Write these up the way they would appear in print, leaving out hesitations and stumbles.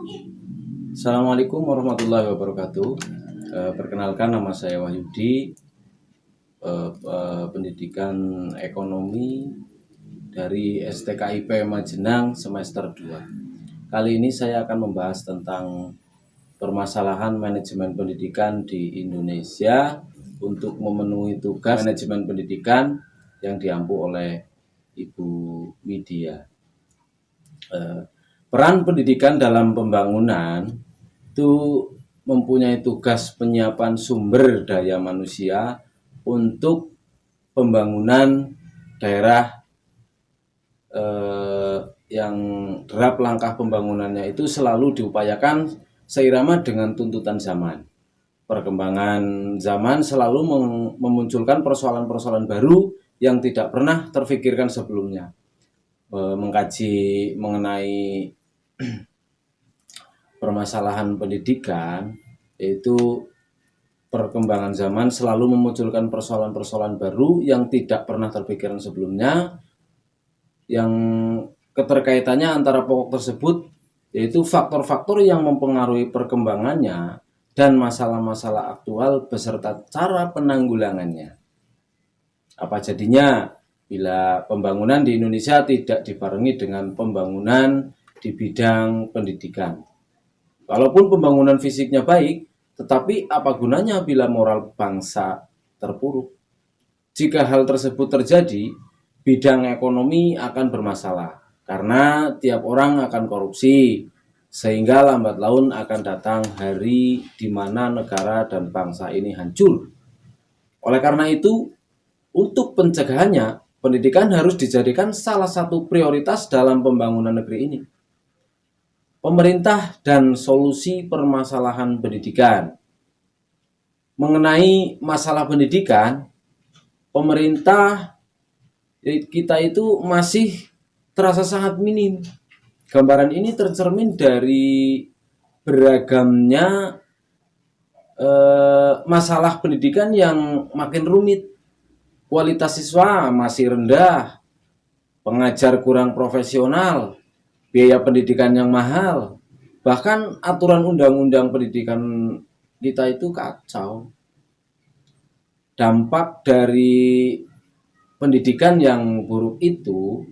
Assalamualaikum warahmatullahi wabarakatuh. Perkenalkan, nama saya Wahyudi, pendidikan ekonomi dari STKIP Majenang semester 2. Kali ini saya akan membahas tentang permasalahan manajemen pendidikan di Indonesia untuk memenuhi tugas manajemen pendidikan yang diampu oleh Ibu Widya. Peran pendidikan dalam pembangunan itu mempunyai tugas penyiapan sumber daya manusia untuk pembangunan daerah yang derap langkah pembangunannya itu selalu diupayakan seirama dengan tuntutan zaman. Perkembangan zaman selalu memunculkan persoalan-persoalan baru yang tidak pernah terfikirkan sebelumnya. Mengkaji mengenai permasalahan pendidikan, yaitu perkembangan zaman selalu memunculkan persoalan-persoalan baru yang tidak pernah terpikirkan sebelumnya, yang keterkaitannya antara pokok tersebut yaitu faktor-faktor yang mempengaruhi perkembangannya dan masalah-masalah aktual beserta cara penanggulangannya. Apa jadinya bila pembangunan di Indonesia tidak dibarengi dengan pembangunan di bidang pendidikan? Walaupun pembangunan fisiknya baik, tetapi apa gunanya bila moral bangsa terpuruk? Jika hal tersebut terjadi, bidang ekonomi akan bermasalah karena tiap orang akan korupsi, sehingga lambat laun akan datang hari di mana negara dan bangsa ini hancur. Oleh karena itu, untuk pencegahannya, pendidikan harus dijadikan salah satu prioritas dalam pembangunan negeri ini. Pemerintah dan solusi permasalahan pendidikan. Mengenai masalah pendidikan, pemerintah kita itu masih terasa sangat minim. Gambaran ini tercermin dari beragamnya masalah pendidikan yang makin rumit. Kualitas siswa masih rendah, pengajar kurang profesional, biaya pendidikan yang mahal, bahkan aturan undang-undang pendidikan kita itu kacau. Dampak dari pendidikan yang buruk itu,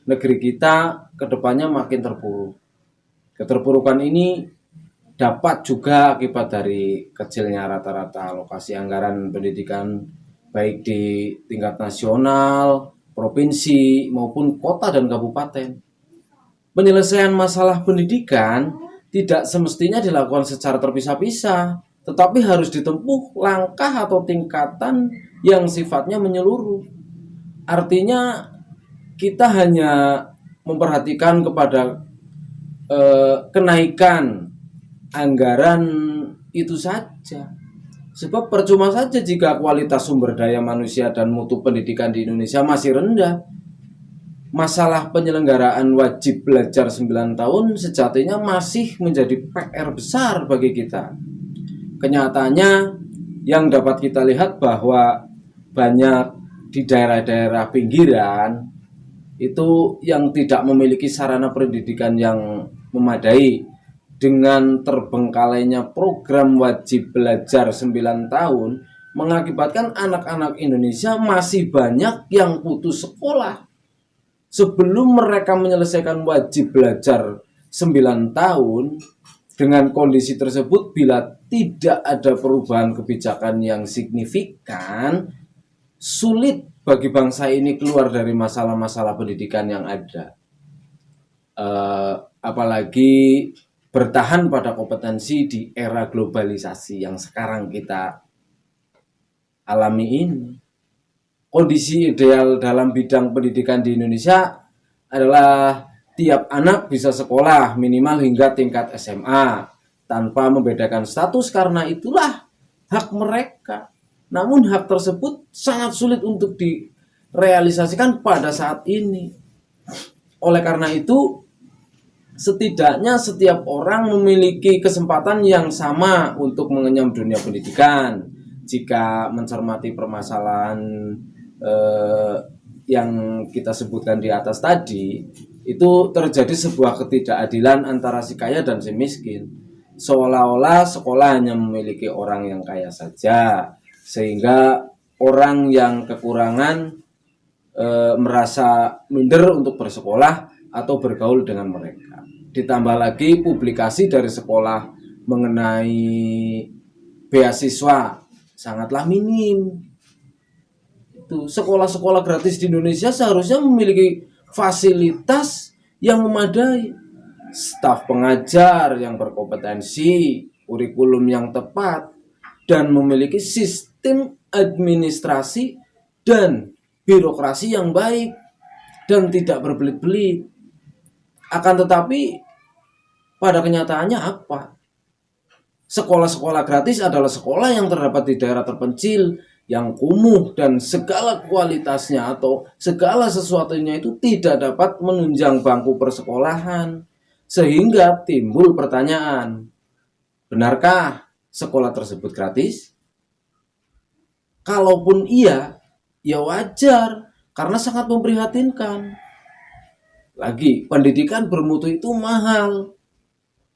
negeri kita kedepannya makin terpuruk. Keterpurukan ini dapat juga akibat dari kecilnya rata-rata alokasi anggaran pendidikan baik di tingkat nasional, provinsi, maupun kota dan kabupaten. Penyelesaian masalah pendidikan tidak semestinya dilakukan secara terpisah-pisah, tetapi harus ditempuh langkah atau tingkatan yang sifatnya menyeluruh. Artinya kita hanya memperhatikan kepada kenaikan anggaran itu saja. Sebab percuma saja jika kualitas sumber daya manusia dan mutu pendidikan di Indonesia masih rendah. Masalah penyelenggaraan wajib belajar 9 tahun sejatinya masih menjadi PR besar bagi kita. Kenyataannya yang dapat kita lihat bahwa banyak di daerah-daerah pinggiran itu yang tidak memiliki sarana pendidikan yang memadai. Dengan terbengkalainya program wajib belajar 9 tahun mengakibatkan anak-anak Indonesia masih banyak yang putus sekolah. Sebelum mereka menyelesaikan wajib belajar 9 tahun, dengan kondisi tersebut bila tidak ada perubahan kebijakan yang signifikan, sulit bagi bangsa ini keluar dari masalah-masalah pendidikan yang ada. Apalagi bertahan pada kompetensi di era globalisasi yang sekarang kita alami ini. Kondisi ideal dalam bidang pendidikan di Indonesia adalah tiap anak bisa sekolah minimal hingga tingkat SMA tanpa membedakan status, karena itulah hak mereka. Namun hak tersebut sangat sulit untuk direalisasikan pada saat ini. Oleh karena itu, setidaknya setiap orang memiliki kesempatan yang sama untuk mengenyam dunia pendidikan. Jika mencermati permasalahan yang kita sebutkan di atas tadi, itu terjadi sebuah ketidakadilan antara si kaya dan si miskin. Seolah-olah sekolah hanya memiliki orang yang kaya saja, sehingga orang yang kekurangan merasa minder untuk bersekolah atau bergaul dengan mereka. Ditambah lagi publikasi dari sekolah mengenai beasiswa sangatlah minim. Itu sekolah-sekolah gratis di Indonesia seharusnya memiliki fasilitas yang memadai, staf pengajar yang berkompetensi, kurikulum yang tepat, dan memiliki sistem administrasi dan birokrasi yang baik dan tidak berbelit-belit. Akan tetapi pada kenyataannya apa? Sekolah-sekolah gratis adalah sekolah yang terdapat di daerah terpencil, yang kumuh, dan segala kualitasnya atau segala sesuatunya itu tidak dapat menunjang bangku persekolahan. Sehingga timbul pertanyaan, benarkah sekolah tersebut gratis? Kalaupun iya, ya wajar, karena sangat memprihatinkan. Lagi, pendidikan bermutu itu mahal.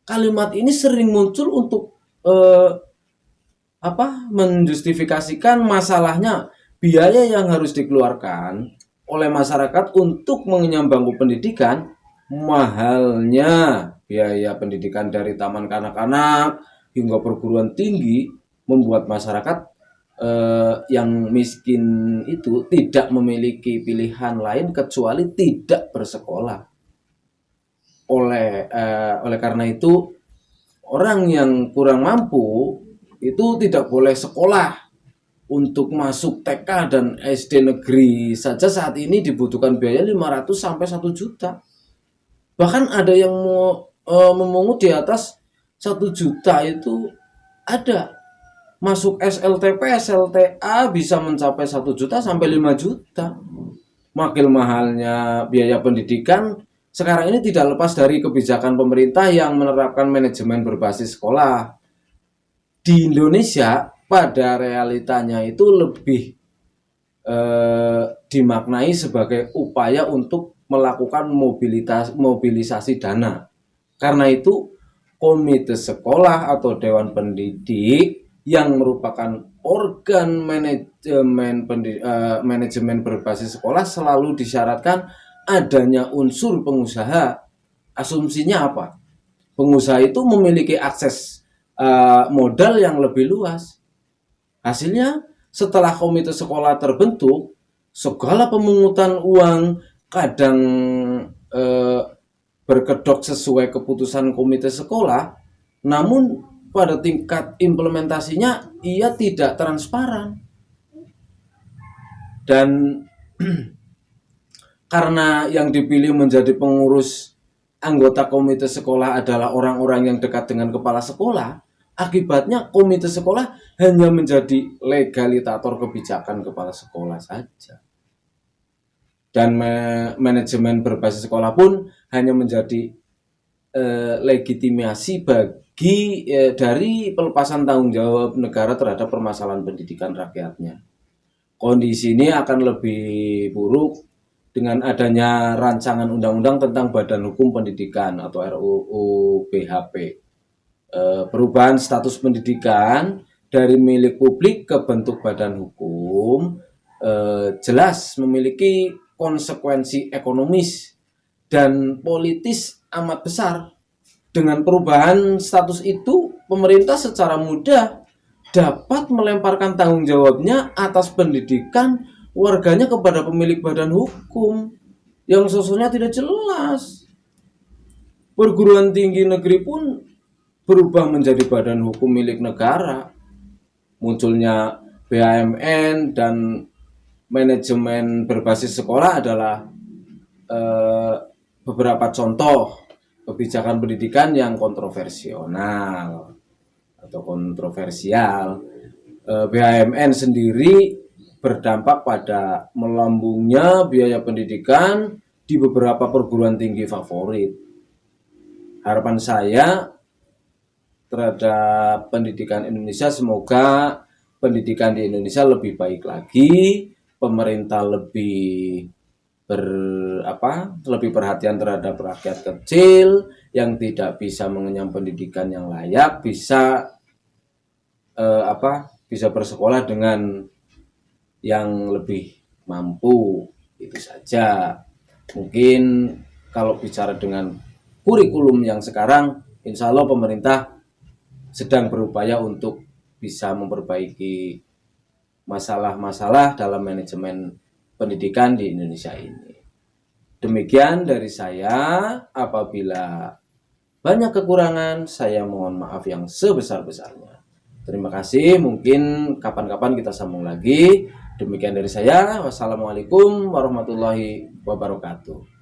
Kalimat ini sering muncul untuk menjustifikasikan masalahnya biaya yang harus dikeluarkan oleh masyarakat untuk mengenyam bangku pendidikan, mahalnya biaya pendidikan dari taman kanak-kanak hingga perguruan tinggi membuat masyarakat yang miskin itu tidak memiliki pilihan lain kecuali tidak bersekolah. Oleh karena itu, orang yang kurang mampu itu tidak boleh sekolah. Untuk masuk TK dan SD negeri saja saat ini dibutuhkan biaya 500 sampai 1 juta. Bahkan ada yang memungut di atas 1 juta itu ada. Masuk SLTP, SLTA bisa mencapai 1 juta sampai 5 juta. Makin mahalnya biaya pendidikan sekarang ini tidak lepas dari kebijakan pemerintah yang menerapkan manajemen berbasis sekolah. Di Indonesia pada realitanya itu lebih dimaknai sebagai upaya untuk melakukan mobilisasi dana. Karena itu komite sekolah atau dewan pendidik yang merupakan organ manajemen berbasis sekolah selalu disyaratkan adanya unsur pengusaha. Asumsinya apa? Pengusaha itu memiliki akses modal yang lebih luas. Hasilnya, setelah komite sekolah terbentuk, segala pemungutan uang kadang berkedok sesuai keputusan komite sekolah, namun pada tingkat implementasinya ia tidak transparan. Dan karena yang dipilih menjadi pengurus anggota komite sekolah adalah orang-orang yang dekat dengan kepala sekolah, akibatnya komite sekolah hanya menjadi legalitator kebijakan kepala sekolah saja. Dan manajemen berbasis sekolah pun hanya menjadi legitimasi bagi dari pelepasan tanggung jawab negara terhadap permasalahan pendidikan rakyatnya. Kondisi ini akan lebih buruk dengan adanya rancangan undang-undang tentang Badan Hukum Pendidikan atau RUU BHP. Perubahan status pendidikan dari milik publik ke bentuk badan hukum jelas memiliki konsekuensi ekonomis dan politis amat besar. Dengan perubahan status itu, pemerintah secara mudah dapat melemparkan tanggung jawabnya atas pendidikan warganya kepada pemilik badan hukum yang sosoknya tidak jelas. Perguruan tinggi negeri pun berubah menjadi badan hukum milik negara. Munculnya BHMN dan manajemen berbasis sekolah adalah beberapa contoh kebijakan pendidikan yang kontroversial atau kontroversial. BHMN sendiri berdampak pada melambungnya biaya pendidikan di beberapa perguruan tinggi favorit. Harapan saya terhadap pendidikan Indonesia, semoga pendidikan di Indonesia lebih baik lagi, pemerintah lebih lebih perhatian terhadap rakyat kecil yang tidak bisa mengenyam pendidikan yang layak, bisa bisa bersekolah dengan yang lebih mampu. Itu saja. Mungkin kalau bicara dengan kurikulum yang sekarang, insya Allah pemerintah sedang berupaya untuk bisa memperbaiki masalah-masalah dalam manajemen pendidikan di Indonesia ini. Demikian dari saya. Apabila banyak kekurangan, saya mohon maaf yang sebesar-besarnya. Terima kasih. Mungkin kapan-kapan kita sambung lagi. Demikian dari saya. Wassalamualaikum warahmatullahi wabarakatuh.